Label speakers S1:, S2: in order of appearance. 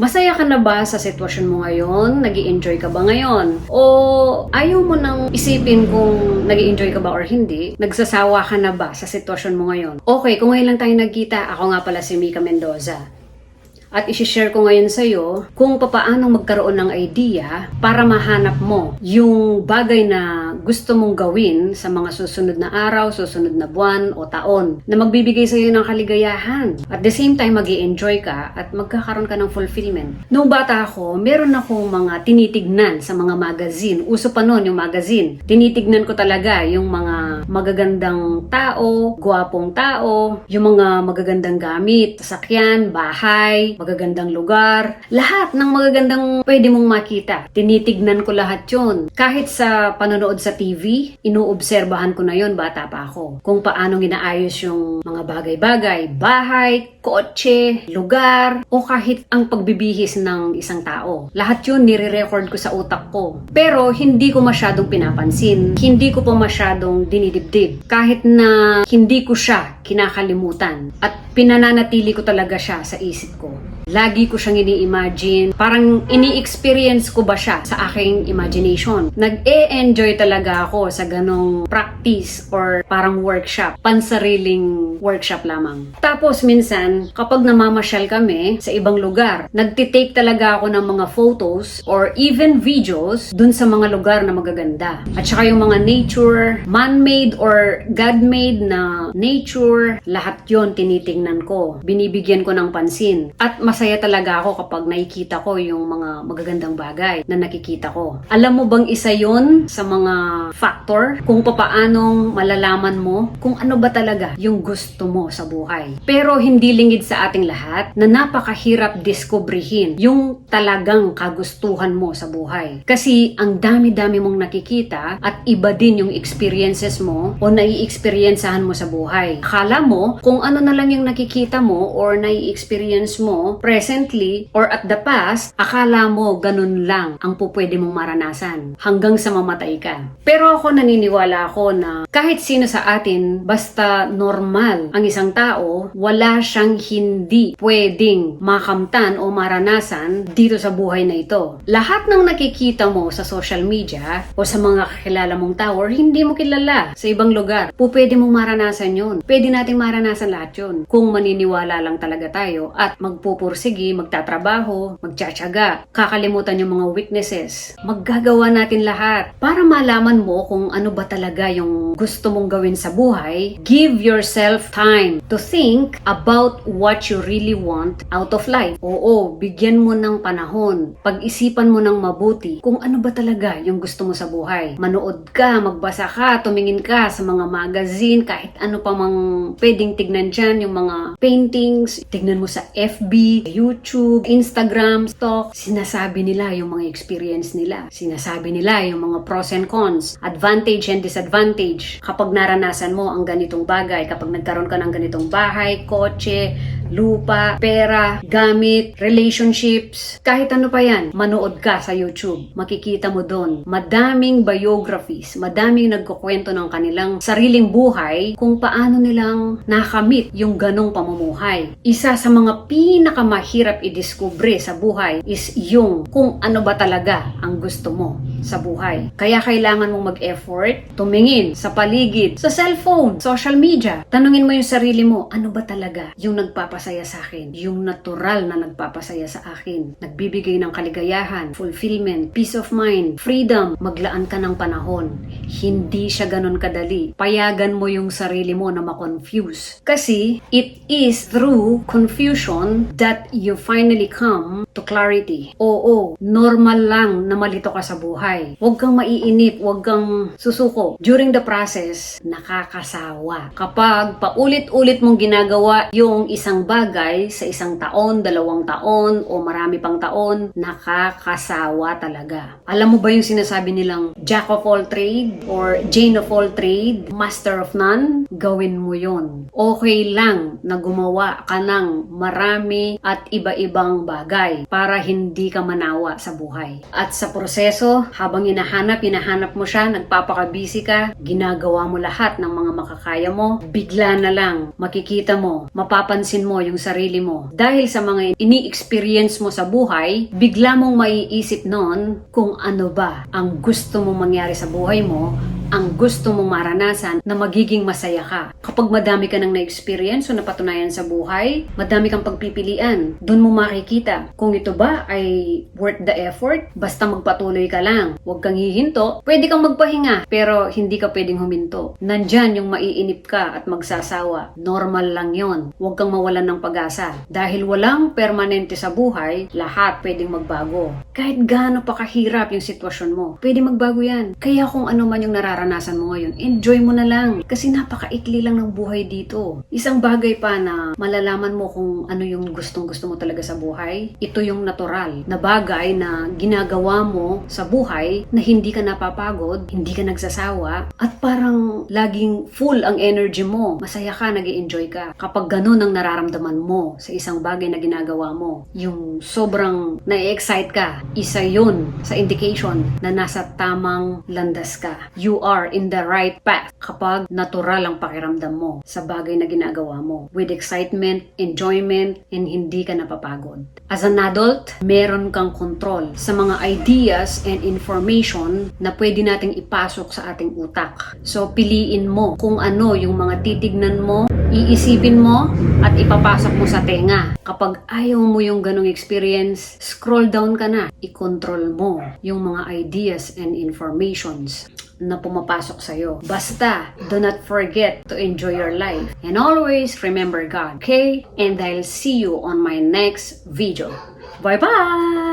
S1: Masaya ka na ba sa sitwasyon mo ngayon? Nag-i-enjoy ka ba ngayon? O ayaw mo nang isipin kung nag-i-enjoy ka ba or hindi? Nagsasawa ka na ba sa sitwasyon mo ngayon? Okay, kung ngayon lang tayo nagkita, ako nga pala si Mika Mendoza. At isi-share ko ngayon sa'yo kung papaano magkaroon ng idea para mahanap mo yung bagay na gusto mong gawin sa mga susunod na araw, susunod na buwan o taon na magbibigay sa'yo ng kaligayahan. At the same time, mag-i-enjoy ka at magkakaroon ka ng fulfillment. Noong bata ako, meron akong mga tinitignan sa mga magazine. Uso pa noon yung magazine. Tinitignan ko talaga yung mga magagandang tao, gwapong tao, yung mga magagandang gamit, sasakyan, bahay, magagandang lugar, lahat ng magagandang pwede mong makita. Tinitignan ko lahat yun. Kahit sa panonood sa TV, inuobserbahan ko na yun, bata pa ako. Kung paano ginaayos yung mga bagay-bagay, bahay, kotse, lugar, o kahit ang pagbibihis ng isang tao. Lahat yun nire-record ko sa utak ko. Pero hindi ko masyadong pinapansin. Hindi ko pa masyadong dinidibdib. Kahit na hindi ko siya kinakalimutan. At pinananatili ko talaga siya sa isip ko. Lagi ko siyang ini-imagine. Parang ini-experience ko ba siya sa aking imagination. Nag-e-enjoy talaga ako sa ganong practice or parang workshop. Pansariling workshop lamang. Tapos minsan, kapag namamasyal kami sa ibang lugar, nagtitake talaga ako ng mga photos or even videos dun sa mga lugar na magaganda. At saka yung mga nature, man-made or God-made na nature, lahat yon tinitingnan ko. Binibigyan ko ng pansin. At masaya talaga ako kapag nakikita ko yung mga magagandang bagay na nakikita ko. Alam mo bang isa yon sa mga factor kung papaanong malalaman mo kung ano ba talaga yung gusto mo sa buhay. Pero hindi lingid sa ating lahat na napakahirap diskubrihin yung talagang kagustuhan mo sa buhay. Kasi ang dami-dami mong nakikita at iba din yung experiences mo o nai-experiencehan mo sa buhay. Akala mo kung ano na lang yung nakikita mo or nai-experience mo presently or at the past, akala mo ganun lang ang pupwede mong maranasan hanggang sa mamatay ka. Pero ako naniniwala ako na kahit sino sa atin, basta normal ang isang tao, wala siyang hindi pwedeng makamtan o maranasan dito sa buhay na ito. Lahat ng nakikita mo sa social media o sa mga kakilala mong tao or hindi mo kilala sa ibang lugar, pwede mong maranasan yun. Pwede nating maranasan lahat yun kung maniniwala lang talaga tayo at magpupursigi, magtatrabaho, magtsatsaga, kakalimutan yung mga weaknesses. Maggagawa natin lahat para malaman mo kung ano ba talaga yung gusto mong gawin sa buhay. Give yourself time to think about what you really want out of life. Oo, bigyan mo ng panahon. Pag-isipan mo ng mabuti kung ano ba talaga yung gusto mo sa buhay. Manood ka, magbasa ka, tumingin ka sa mga magazine, kahit ano pa mang pwedeng tignan dyan, yung mga paintings, tignan mo sa FB, YouTube, Instagram, stock, sinasabi nila yung mga experience nila. Sinasabi nila yung mga pros and cons, advantage and disadvantage. Kapag naranasan mo ang ganitong bagay, kapag nagkaroon ka ng ganitong bahay, kotse, lupa, pera, gamit, relationships, kahit ano pa yan, manood ka sa YouTube. Makikita mo doon. Madaming biographies, madaming nagkukwento ng kanilang sariling buhay kung paano nilang nakamit yung ganong pamumuhay. Isa sa mga pinakamahirap i-discover sa buhay is yung kung ano ba talaga ang gusto mo sa buhay. Kaya kailangan mong mag-effort, tumingin sa paligid, sa cellphone, social media. Tanungin mo yung sarili mo, ano ba talaga yung nagpapasaya sa akin? Yung natural na nagpapasaya sa akin. Nagbibigay ng kaligayahan, fulfillment, peace of mind, freedom. Maglaan ka ng panahon. Hindi siya ganon kadali. Payagan mo yung sarili mo na ma-confuse. Kasi it is through confusion that you finally come to clarity. Oo, normal lang na malito ka sa buhay. Huwag kang maiinip, huwag kang susuko. During the process, nakakasawa. Kapag paulit-ulit mong ginagawa yung isang bagay sa isang taon, 2 taon, o marami pang taon, nakakasawa talaga. Alam mo ba yung sinasabi nilang Jack of all trade or Jane of all trade, master of none? Gawin mo yon. Okay lang na gumawa ka ng marami at iba-ibang bagay para hindi ka manawa sa buhay. At sa proseso, Habang hinahanap mo siya, nagpapakabisi ka, ginagawa mo lahat ng mga makakaya mo, bigla na lang makikita mo, mapapansin mo yung sarili mo. Dahil sa mga ini-experience mo sa buhay, bigla mong maiisip nun kung ano ba ang gusto mong mangyari sa buhay mo, ang gusto mong maranasan na magiging masaya ka. Kapag madami ka nang na-experience o napatunayan sa buhay, madami kang pagpipilian. Doon mo makikita kung ito ba ay worth the effort. Basta magpatuloy ka lang. Huwag kang hihinto. Pwede kang magpahinga, pero hindi ka pwedeng huminto. Nandyan yung maiinip ka at magsasawa. Normal lang yon. Huwag kang mawalan ng pag-asa. Dahil walang permanente sa buhay, lahat pwedeng magbago. Kahit gaano pa kahirap yung sitwasyon mo, pwede magbago yan. Kaya kung ano man yung nararanasan mo ngayon, enjoy mo na lang. Kasi napakaikli lang ng buhay dito. Isang bagay pa na malalaman mo kung ano yung gustong-gusto mo talaga sa buhay, ito yung natural na bagay na ginagawa mo sa buhay na hindi ka napapagod, hindi ka nagsasawa, at parang laging full ang energy mo. Masaya ka, nag-i-enjoy ka. Kapag ganun ang nararamdaman mo sa isang bagay na ginagawa mo, yung sobrang na-excite ka, isa yun sa indication na nasa tamang landas ka. You are in the right path kapag natural ang pakiramdam mo sa bagay na ginagawa mo with excitement, enjoyment, and hindi ka napapagod. As an adult, meron kang control sa mga ideas and information na pwede nating ipasok sa ating utak. So, piliin mo kung ano yung mga titignan mo, iisipin mo, at ipapasok mo sa tenga. Kapag ayaw mo yung ganong experience, scroll down ka na. I-control mo yung mga ideas and informations na pumapasok sa'yo. Basta, do not forget to enjoy your life. And always remember God, okay? And I'll see you on my next video. Bye-bye!